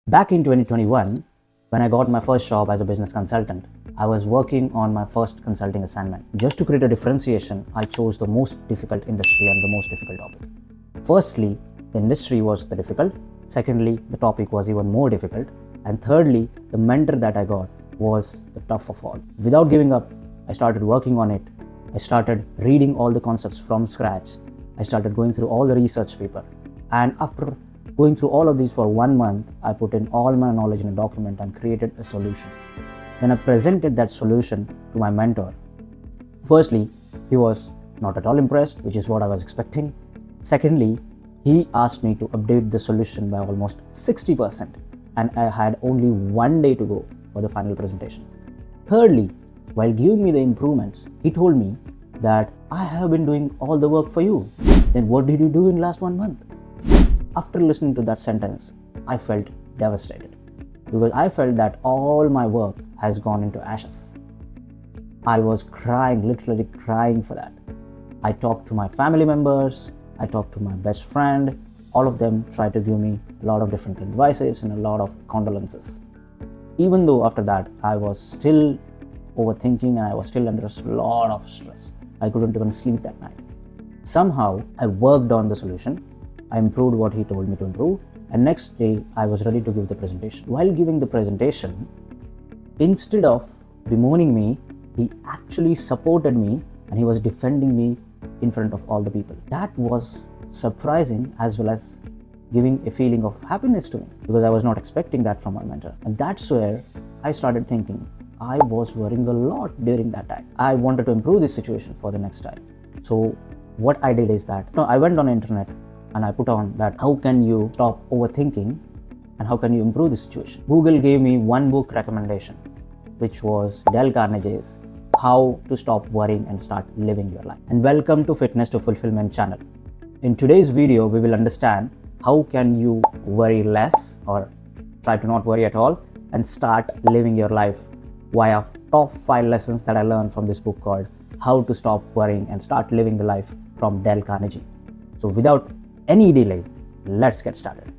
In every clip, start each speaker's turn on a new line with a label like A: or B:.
A: Back in 2021, when I got my first job as a business consultant, I was working on my first consulting assignment. Just to create a differentiation, I chose the most difficult industry and the most difficult topic. Firstly, the industry was the difficult. Secondly, the topic was even more difficult. And thirdly, the mentor that I got was the tough of all. Without giving up, I started working on it. I started reading all the concepts from scratch. I started going through all the research paper. And after going through all of these for 1 month, I put in all my knowledge in a document and created a solution. Then I presented that solution to my mentor. Firstly, he was not at all impressed, which is what I was expecting. Secondly, he asked me to update the solution by almost 60%, and I had only 1 day to go for the final presentation. Thirdly, while giving me the improvements, he told me that I have been doing all the work for you. Then what did you do in last 1 month? After listening to that sentence, I felt devastated because I felt that all my work has gone into ashes. I was crying, literally crying for that. I talked to my family members, I talked to my best friend, all of them tried to give me a lot of different advices and a lot of condolences. Even though after that, I was still overthinking and I was still under a lot of stress. I couldn't even sleep that night. Somehow, I worked on the solution. I improved what he told me to improve, and next day I was ready to give the presentation. While giving the presentation, instead of bemoaning me, he actually supported me and he was defending me in front of all the people. That was surprising as well as giving a feeling of happiness to me because I was not expecting that from my mentor. And that's where I started thinking I was worrying a lot during that time. I wanted to improve this situation for the next time. So what I did is that I went on the internet and I put on that how can you stop overthinking and how can you improve the situation. Google gave me one book recommendation, which was Dale Carnegie's How to Stop Worrying and Start Living Your Life. And welcome to Fitness to Fulfillment channel. In today's video, we will understand how can you worry less or try to not worry at all and start living your life via top 5 lessons that I learned from this book called How to Stop Worrying and Start Living the Life from Dale Carnegie. So without any delay, let's get started.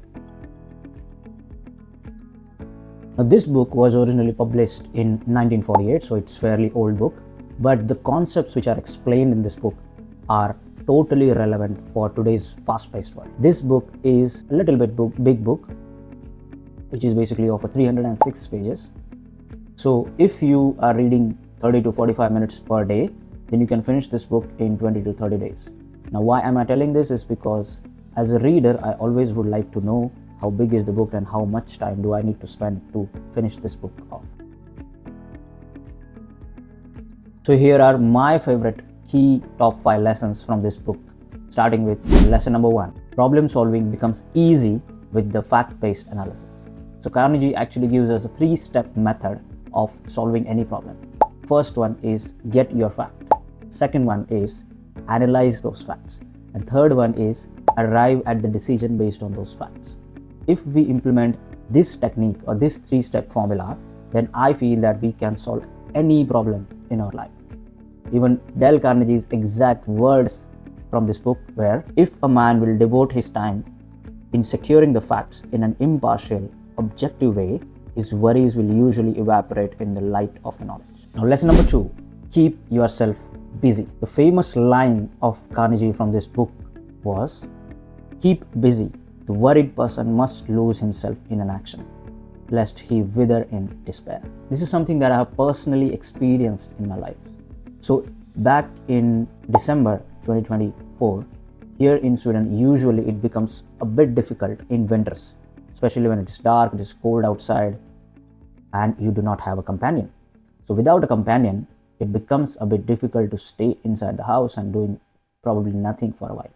A: Now, this book was originally published in 1948, so it's a fairly old book, but the concepts which are explained in this book are totally relevant for today's fast-paced world. This book is a little bit big book, which is basically of 306 pages. So if you are reading 30 to 45 minutes per day, then you can finish this book in 20 to 30 days. Now, why am I telling this is because as a reader, I always would like to know how big is the book and how much time do I need to spend to finish this book off. So here are my favorite key top 5 lessons from this book, starting with lesson number 1. Problem solving becomes easy with the fact-based analysis. So Carnegie actually gives us a 3-step method of solving any problem. First one is get your fact. Second one is analyze those facts. And third one is arrive at the decision based on those facts. If we implement this technique or this 3-step formula, then I feel that we can solve any problem in our life. Even Dale Carnegie's exact words from this book were, if a man will devote his time in securing the facts in an impartial, objective way, his worries will usually evaporate in the light of the knowledge. Now, lesson number 2, keep yourself busy. The famous line of Carnegie from this book was, keep busy. The worried person must lose himself in an action, lest he wither in despair. This is something that I have personally experienced in my life. So back in December 2024, here in Sweden, usually it becomes a bit difficult in winters, especially when it is dark, it is cold outside, and you do not have a companion. So without a companion, it becomes a bit difficult to stay inside the house and doing probably nothing for a while.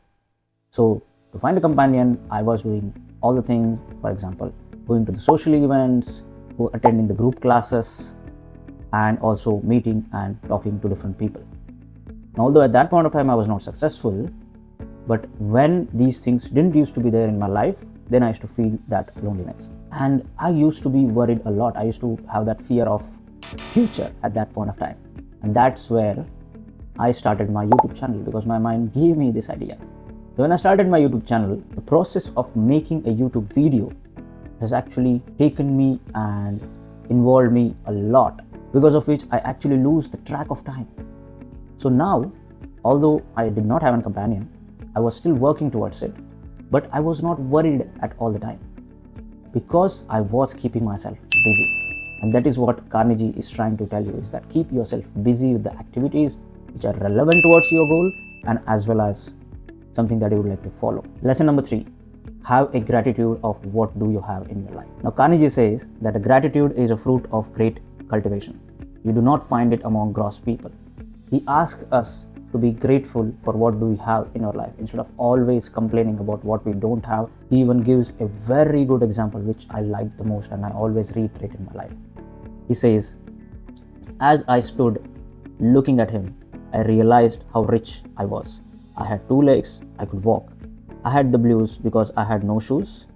A: So to find a companion, I was doing all the things, for example, going to the social events, attending the group classes, and also meeting and talking to different people. Now, although at that point of time I was not successful, but when these things didn't used to be there in my life, then I used to feel that loneliness. And I used to be worried a lot. I used to have that fear of future at that point of time. And that's where I started my YouTube channel because my mind gave me this idea. So when I started my YouTube channel, the process of making a YouTube video has actually taken me and involved me a lot, because of which I actually lose the track of time. So now, although I did not have a companion, I was still working towards it, but I was not worried at all the time because I was keeping myself busy. And that is what Carnegie is trying to tell you, is that keep yourself busy with the activities which are relevant towards your goal and as well as something that you would like to follow. Lesson number 3, have a gratitude of what do you have in your life. Now Carnegie says that a gratitude is a fruit of great cultivation. You do not find it among gross people. He asks us to be grateful for what do we have in our life instead of always complaining about what we don't have. He even gives a very good example which I like the most and I always reiterate in my life. He says, as I stood looking at him, I realized how rich I was. I had 2 legs, I could walk. I had the blues because I had no shoes,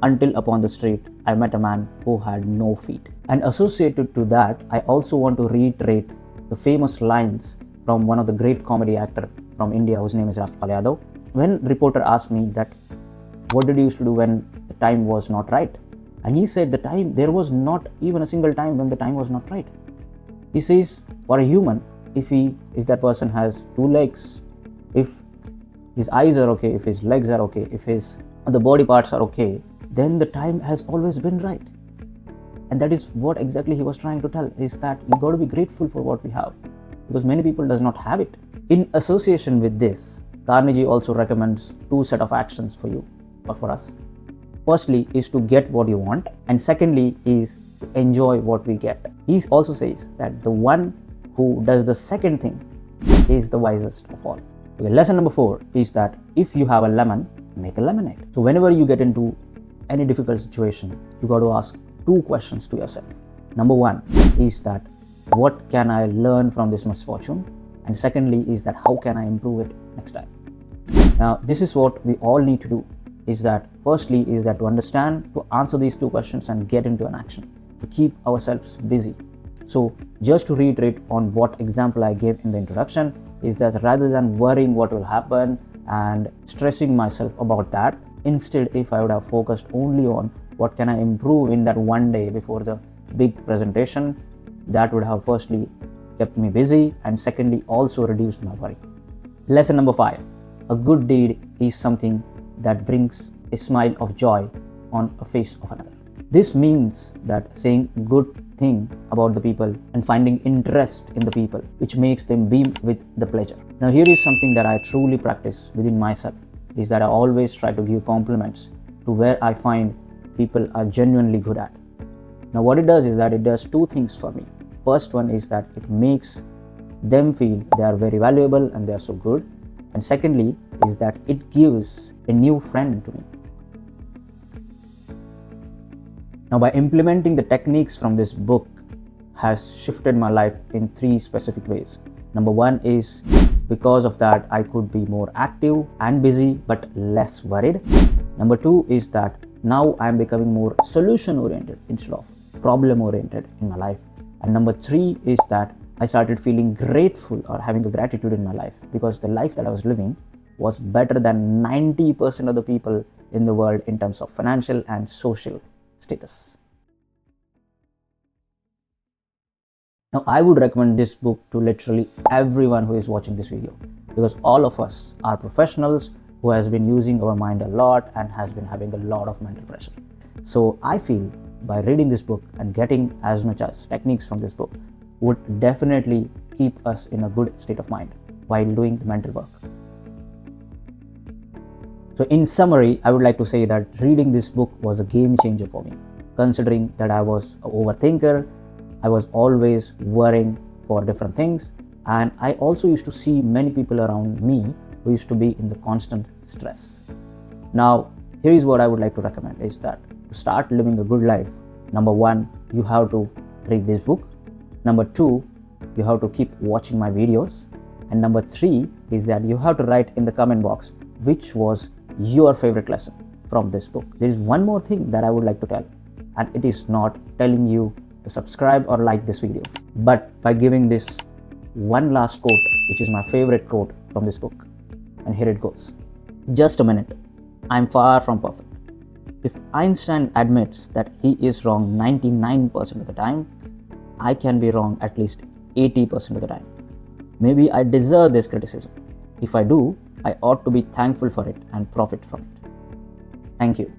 A: until upon the street I met a man who had no feet. And associated to that, I also want to reiterate the famous lines from one of the great comedy actor from India whose name is Rajpal Yadav. When reporter asked me that what did he used to do when the time was not right, and he said there was not even a single time when the time was not right. He says for a human, if that person has 2 legs, if his eyes are okay, if his legs are okay, if the body parts are okay, then the time has always been right. And that is what exactly he was trying to tell, is that you got to be grateful for what we have, because many people does not have it. In association with this, Carnegie also recommends 2 set of actions for you or for us. Firstly is to get what you want, and secondly is to enjoy what we get. He also says that the one who does the second thing is the wisest of all. Okay, lesson number 4 is that if you have a lemon, make a lemonade. So whenever you get into any difficult situation, you got to ask 2 questions to yourself. Number 1 is that what can I learn from this misfortune? And secondly is that how can I improve it next time? Now this is what we all need to do, is that firstly is that to understand, to answer these 2 questions and get into an action, to keep ourselves busy. So just to reiterate on what example I gave in the introduction, is that rather than worrying what will happen and stressing myself about that, instead if I would have focused only on what can I improve in that one day before the big presentation, that would have firstly kept me busy and secondly also reduced my worry. Lesson number 5, a good deed is something that brings a smile of joy on a face of another. This means that saying good thing about the people and finding interest in the people, which makes them beam with the pleasure. Now here is something that I truly practice within myself, is that I always try to give compliments to where I find people are genuinely good at. Now what it does is that it does 2 things for me. First one is that it makes them feel they are very valuable and they are so good, and secondly is that it gives a new friend to me. Now by implementing the techniques from this book has shifted my life in 3 specific ways. Number 1 is because of that I could be more active and busy but less worried. Number 2 is that now I am becoming more solution oriented instead of problem oriented in my life. And number 3 is that I started feeling grateful or having a gratitude in my life, because the life that I was living was better than 90% of the people in the world in terms of financial and social status. Now I would recommend this book to literally everyone who is watching this video, because all of us are professionals who has been using our mind a lot and has been having a lot of mental pressure. So I feel by reading this book and getting as much as techniques from this book would definitely keep us in a good state of mind while doing the mental work. So in summary, I would like to say that reading this book was a game changer for me, considering that I was an overthinker. I was always worrying for different things, and I also used to see many people around me who used to be in the constant stress. Now here is what I would like to recommend, is that to start living a good life, number 1, you have to read this book. Number 2, you have to keep watching my videos. And number 3 is that you have to write in the comment box which was your favorite lesson from this book. There is one more thing that I would like to tell, and it is not telling you to subscribe or like this video, but by giving this one last quote, which is my favorite quote from this book. And here it goes. Just a minute. I'm far from perfect. If Einstein admits that he is wrong 99% of the time, I can be wrong at least 80% of the time. Maybe I deserve this criticism. If I do, I ought to be thankful for it and profit from it. Thank you.